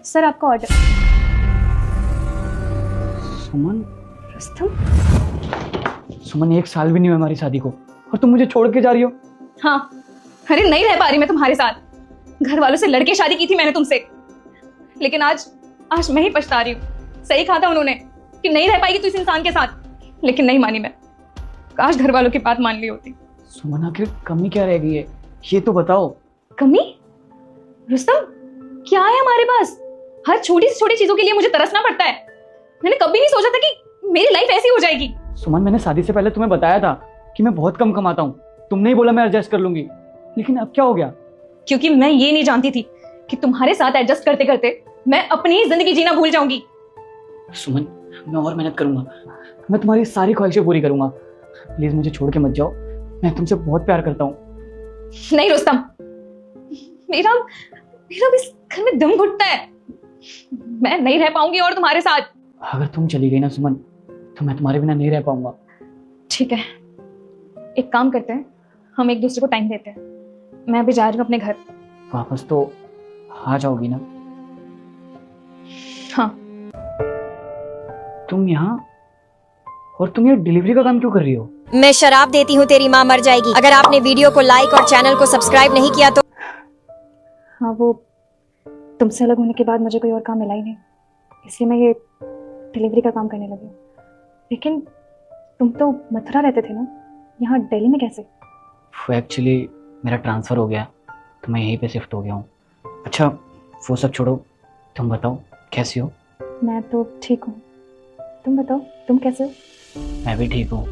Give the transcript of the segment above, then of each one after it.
Sir आपका order. सुमन, रुस्तम? सुमन 1 साल भी नहीं हुआ हमारी शादी को और तुम मुझे छोड़ के जा रही हो। हाँ, अरे नहीं रह पा रही मैं तुम्हारे साथ। घर वालों से लड़के शादी की थी मैंने तुमसे, लेकिन आज मैं ही पछता रही हूँ। सही कहा था उन्होंने कि नहीं रह पाएगी तू इस इंसान के साथ, लेकिन नहीं मानी मैं। काश घर वालों की बात मान ली होती। सुमन, आखिर कमी क्या रह गई है, ये तो बताओ। कमी? रुस्तम, क्या है हमारे पास? हर छोटी से छोटी चीजों के लिए मुझे तरसना पड़ता है। मैंने कभी नहीं सोचा था कि मेरी लाइफ ऐसी हो जाएगी। सुमन, मैंने शादी से पहले तुम्हें बताया था कि मैं बहुत कम कमाता हूँ। तुमने ही बोला मैं एडजस्ट कर लूंगी, लेकिन अब क्या हो गया? क्योंकि मैं ये नहीं जानती थी कि तुम्हारे साथ एडजस्ट करते करते मैं अपनी ही जिंदगी जीना भूल जाऊंगी। सुमन, मैं और मेहनत करूंगा, मैं तुम्हारी सारी ख्वाहिशें पूरी करूंगा। प्लीज मुझे छोड़ के मत जाओ, मैं तुमसे बहुत प्यार करता हूँ। नहीं रुस्तम, मेरा इस घर में दम घुटता है। मैं नहीं रह पाऊंगी और तुम्हारे साथ। अगर तुम चली गई ना सुमन, तो मैं तुम्हारे बिना नहीं रह पाऊंगा। ठीक है, एक काम करते हैं, हम एक दूसरे को टाइम देते हैं। मैं अभी जा रही हूँ अपने घर। वापस तो आ जाओगी ना? हाँ। तुम यहाँ, और तुम ये डिलीवरी का काम क्यों कर रही हो? मैं शराब देती हूँ तेरी माँ मर जाएगी। अगर आपने वीडियो को लाइक और चैनल को सब्सक्राइब नहीं किया तो। हाँ, वो तुमसे अलग होने के बाद मुझे कोई और काम मिला ही नहीं, इसलिए मैं ये डिलीवरी का काम करने लगी। लेकिन तुम तो मथुरा रहते थे ना, यहाँ दिल्ली में कैसे? वो एक्चुअली मेरा ट्रांसफ़र हो गया, तो मैं यहीं पे शिफ्ट हो गया हूँ। अच्छा, वो सब छोड़ो, तुम बताओ कैसी हो? मैं तो ठीक हूँ, तुम बताओ तुम कैसे हो? मैं भी ठीक हूँ।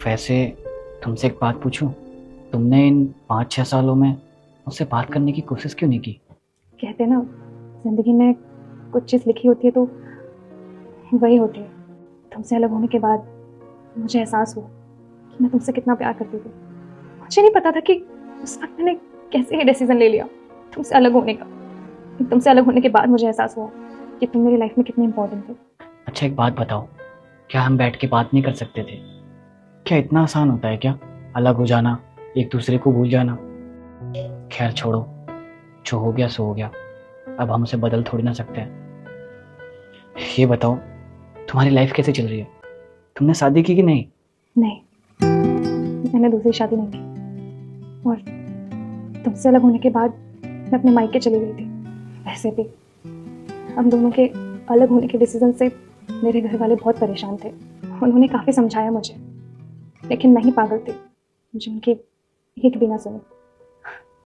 वैसे तुमसे एक बात पूछूं, तुमने इन 5-6 सालों में मुझसे बात करने की कोशिश क्यों नहीं की? कहते ना, जिंदगी में कुछ चीज़ लिखी होती है तो वही होती है। तुमसे अलग होने के बाद मुझे एहसास हुआ कि मैं तुमसे कितना प्यार करती थी। मुझे नहीं पता था कि उस वक्त मैंने कैसे ये डिसीजन ले लिया तुमसे अलग होने का। तुमसे अलग होने के बाद मुझे एहसास हुआ कि तुम मेरी लाइफ में कितने इंपॉर्टेंट थे। अच्छा, एक बात बताओ, क्या हम बैठ के बात नहीं कर सकते थे? क्या इतना आसान होता है क्या अलग हो जाना, एक दूसरे को भूल जाना? खैर छोड़ो, जो हो गया सो हो गया, अब हम उसे बदल थोड़ी ना सकते हैं। ये बताओ, तुम्हारी लाइफ कैसे चल रही है? तुमने शादी की कि नहीं? नहीं, मैंने दूसरी शादी नहीं की, और तुमसे अलग होने के बाद मैं अपने मायके चली गई थी। वैसे भी हम दोनों के अलग होने के डिसीजन से मेरे घर वाले बहुत परेशान थे। उन्होंने काफ़ी समझाया मुझे, लेकिन मैं ही पागल थी, मुझे उनकी एक भी ना सुनी।